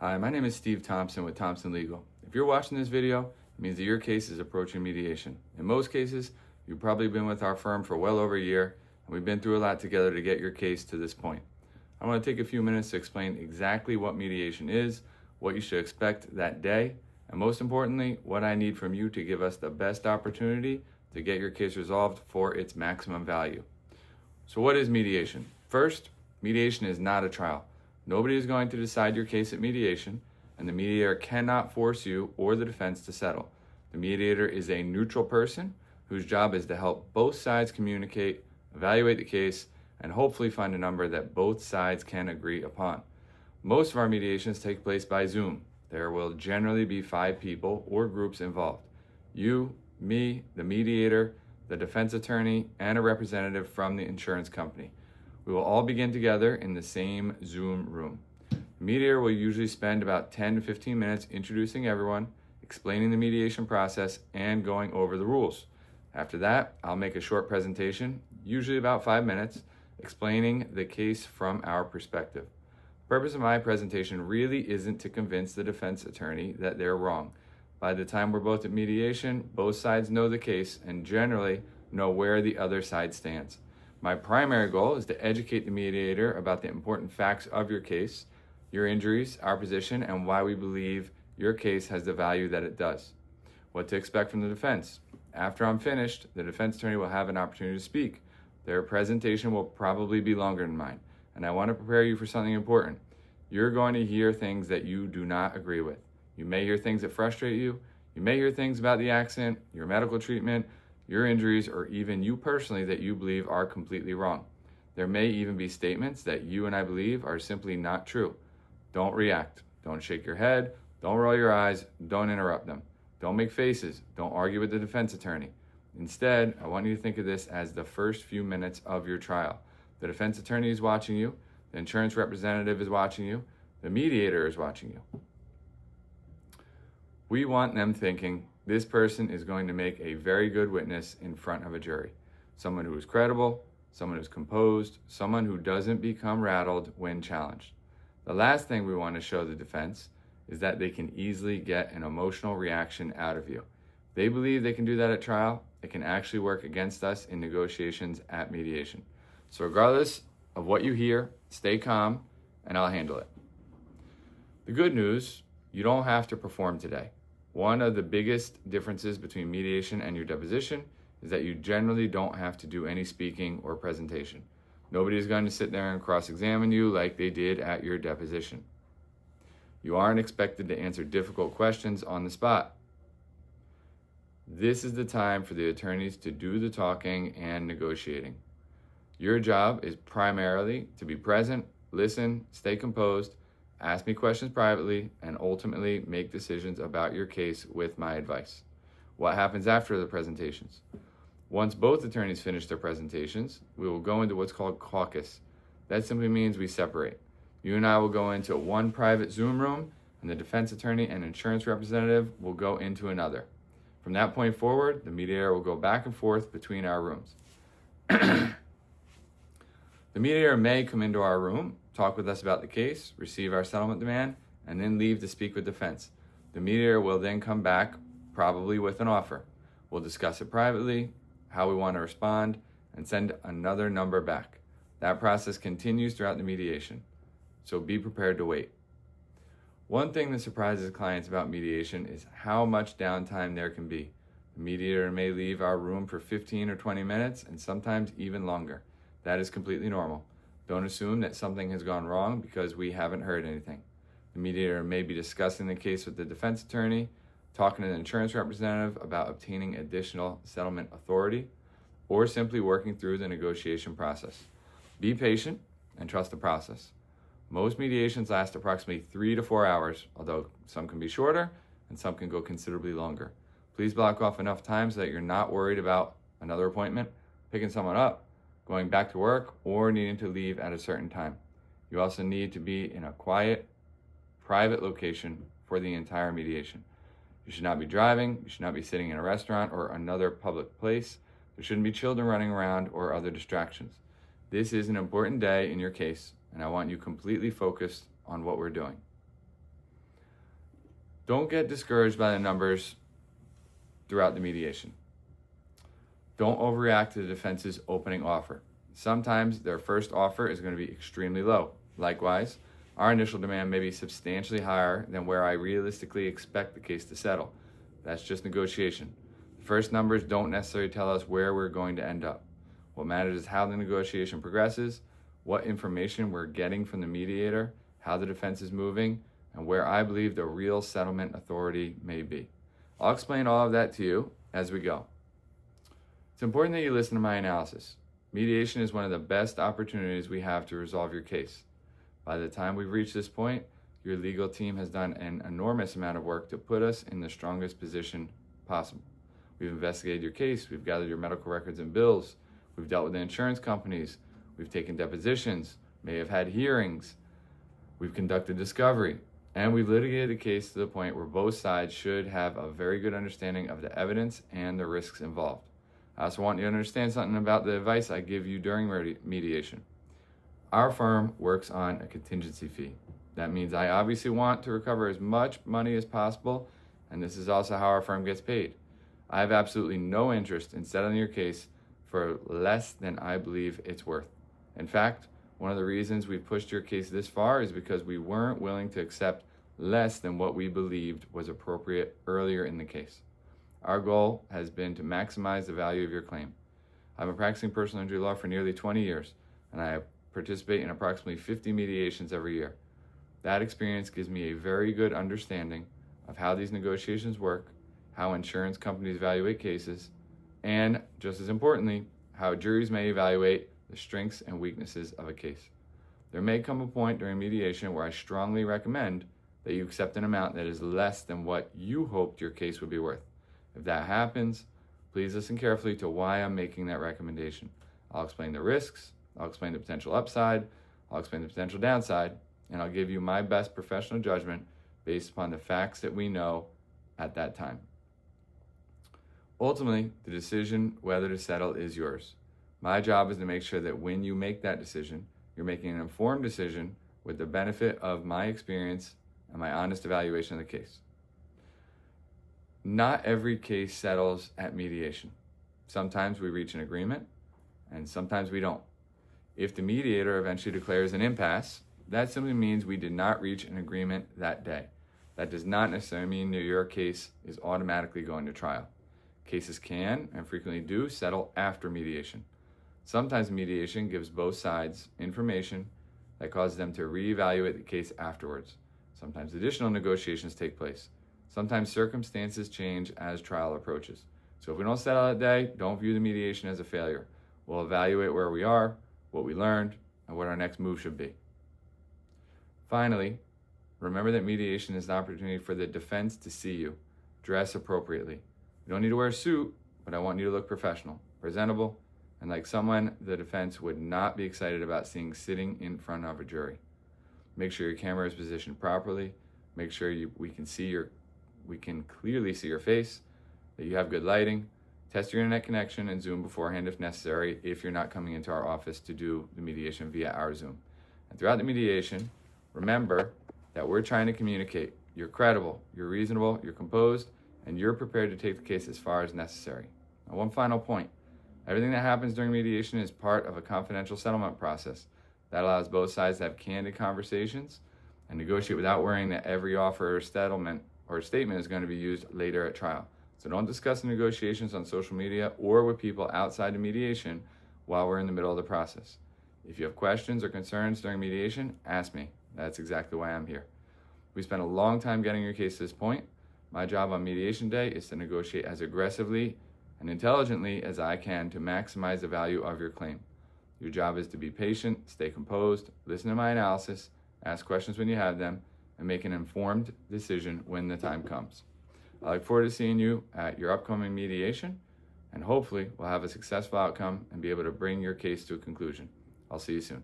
Hi, my name is Steve Thompson with Thompson Legal. If you're watching this video, it means that your case is approaching mediation. In most cases, you've probably been with our firm for well over a year, and we've been through a lot together to get your case to this point. I want to take a few minutes to explain exactly what mediation is, what you should expect that day, and most importantly, what I need from you to give us the best opportunity to get your case resolved for its maximum value. So what is mediation? First, mediation is not a trial. Nobody is going to decide your case at mediation, and the mediator cannot force you or the defense to settle. The mediator is a neutral person whose job is to help both sides communicate, evaluate the case, and hopefully find a number that both sides can agree upon. Most of our mediations take place by Zoom. There will generally be 5 people or groups involved. You, me, the mediator, the defense attorney, and a representative from the insurance company. We will all begin together in the same Zoom room. The mediator will usually spend about 10 to 15 minutes introducing everyone, explaining the mediation process, and going over the rules. After that, I'll make a short presentation, usually about 5 minutes, explaining the case from our perspective. The purpose of my presentation really isn't to convince the defense attorney that they're wrong. By the time we're both at mediation, both sides know the case and generally know where the other side stands. My primary goal is to educate the mediator about the important facts of your case, your injuries, our position, and why we believe your case has the value that it does. What to expect from the defense. After I'm finished, the defense attorney will have an opportunity to speak. Their presentation will probably be longer than mine, and I want to prepare you for something important. You're going to hear things that you do not agree with. You may hear things that frustrate you. You may hear things about the accident, your medical treatment, your injuries, or even you personally that you believe are completely wrong. There may even be statements that you and I believe are simply not true. Don't react. Don't shake your head. Don't roll your eyes. Don't interrupt them. Don't make faces. Don't argue with the defense attorney. Instead, I want you to think of this as the first few minutes of your trial. The defense attorney is watching you. The insurance representative is watching you. The mediator is watching you. We want them thinking, this person is going to make a very good witness in front of a jury. Someone who is credible, someone who's composed, someone who doesn't become rattled when challenged. The last thing we want to show the defense is that they can easily get an emotional reaction out of you. If they believe they can do that at trial, it can actually work against us in negotiations at mediation. So regardless of what you hear, stay calm and I'll handle it. The good news, you don't have to perform today. One of the biggest differences between mediation and your deposition is that you generally don't have to do any speaking or presentation. Nobody is going to sit there and cross-examine you like they did at your deposition. You aren't expected to answer difficult questions on the spot. This is the time for the attorneys to do the talking and negotiating. Your job is primarily to be present, listen, stay composed, ask me questions privately, and ultimately make decisions about your case with my advice. What happens after the presentations? Once both attorneys finish their presentations, we will go into what's called caucus. That simply means we separate. You and I will go into one private Zoom room, and the defense attorney and insurance representative will go into another. From that point forward, the mediator will go back and forth between our rooms. The mediator may come into our room, talk with us about the case, receive our settlement demand, and then leave to speak with defense. The mediator will then come back, probably with an offer. We'll discuss it privately, how we want to respond, and send another number back. That process continues throughout the mediation, so be prepared to wait. One thing that surprises clients about mediation is how much downtime there can be. The mediator may leave our room for 15 or 20 minutes, and sometimes even longer. That is completely normal. Don't assume that something has gone wrong because we haven't heard anything. The mediator may be discussing the case with the defense attorney, talking to the insurance representative about obtaining additional settlement authority, or simply working through the negotiation process. Be patient and trust the process. Most mediations last approximately 3 to 4 hours, although some can be shorter and some can go considerably longer. Please block off enough time so that you're not worried about another appointment, picking someone up, going back to work, or needing to leave at a certain time. You also need to be in a quiet, private location for the entire mediation. You should not be driving, you should not be sitting in a restaurant or another public place. There shouldn't be children running around or other distractions. This is an important day in your case, and I want you completely focused on what we're doing. Don't get discouraged by the numbers throughout the mediation. Don't overreact to the defense's opening offer. Sometimes their first offer is going to be extremely low. Likewise, our initial demand may be substantially higher than where I realistically expect the case to settle. That's just negotiation. The first numbers don't necessarily tell us where we're going to end up. What matters is how the negotiation progresses, what information we're getting from the mediator, how the defense is moving, and where I believe the real settlement authority may be. I'll explain all of that to you as we go. It's important that you listen to my analysis. Mediation is one of the best opportunities we have to resolve your case. By the time we've reached this point, your legal team has done an enormous amount of work to put us in the strongest position possible. We've investigated your case, we've gathered your medical records and bills, we've dealt with the insurance companies, we've taken depositions, may have had hearings, we've conducted discovery, and we've litigated the case to the point where both sides should have a very good understanding of the evidence and the risks involved. I also want you to understand something about the advice I give you during mediation. Our firm works on a contingency fee. That means I obviously want to recover as much money as possible, and this is also how our firm gets paid. I have absolutely no interest in settling your case for less than I believe it's worth. In fact, one of the reasons we pushed your case this far is because we weren't willing to accept less than what we believed was appropriate earlier in the case. Our goal has been to maximize the value of your claim. I've been practicing personal injury law for nearly 20 years, and I participate in approximately 50 mediations every year. That experience gives me a very good understanding of how these negotiations work, how insurance companies evaluate cases, and, just as importantly, how juries may evaluate the strengths and weaknesses of a case. There may come a point during mediation where I strongly recommend that you accept an amount that is less than what you hoped your case would be worth. If that happens, please listen carefully to why I'm making that recommendation. I'll explain the risks, I'll explain the potential upside, I'll explain the potential downside, and I'll give you my best professional judgment based upon the facts that we know at that time. Ultimately, the decision whether to settle is yours. My job is to make sure that when you make that decision, you're making an informed decision with the benefit of my experience and my honest evaluation of the case. Not every case settles at mediation. Sometimes we reach an agreement, and sometimes we don't. If the mediator eventually declares an impasse, that simply means we did not reach an agreement that day. That does not necessarily mean that your case is automatically going to trial. Cases can, and frequently do, settle after mediation. Sometimes mediation gives both sides information that causes them to reevaluate the case afterwards. Sometimes additional negotiations take place. Sometimes circumstances change as trial approaches. So if we don't settle that day, don't view the mediation as a failure. We'll evaluate where we are, what we learned, and what our next move should be. Finally, remember that mediation is an opportunity for the defense to see you. Dress appropriately. You don't need to wear a suit, but I want you to look professional, presentable, and like someone the defense would not be excited about seeing sitting in front of a jury. Make sure your camera is positioned properly. Make sure we can clearly see your face, that you have good lighting. Test your internet connection and Zoom beforehand if necessary if you're not coming into our office to do the mediation via our Zoom. And throughout the mediation, remember that we're trying to communicate. You're credible, you're reasonable, you're composed, and you're prepared to take the case as far as necessary. Now, one final point. Everything that happens during mediation is part of a confidential settlement process that allows both sides to have candid conversations and negotiate without worrying that every offer or settlement or statement is going to be used later at trial. So don't discuss the negotiations on social media or with people outside the mediation while we're in the middle of the process. If you have questions or concerns during mediation, ask me. That's exactly why I'm here. We spent a long time getting your case to this point. My job on mediation day is to negotiate as aggressively and intelligently as I can to maximize the value of your claim. Your job is to be patient, stay composed, listen to my analysis, ask questions when you have them, and make an informed decision when the time comes. I look forward to seeing you at your upcoming mediation, and hopefully we'll have a successful outcome and be able to bring your case to a conclusion. I'll see you soon.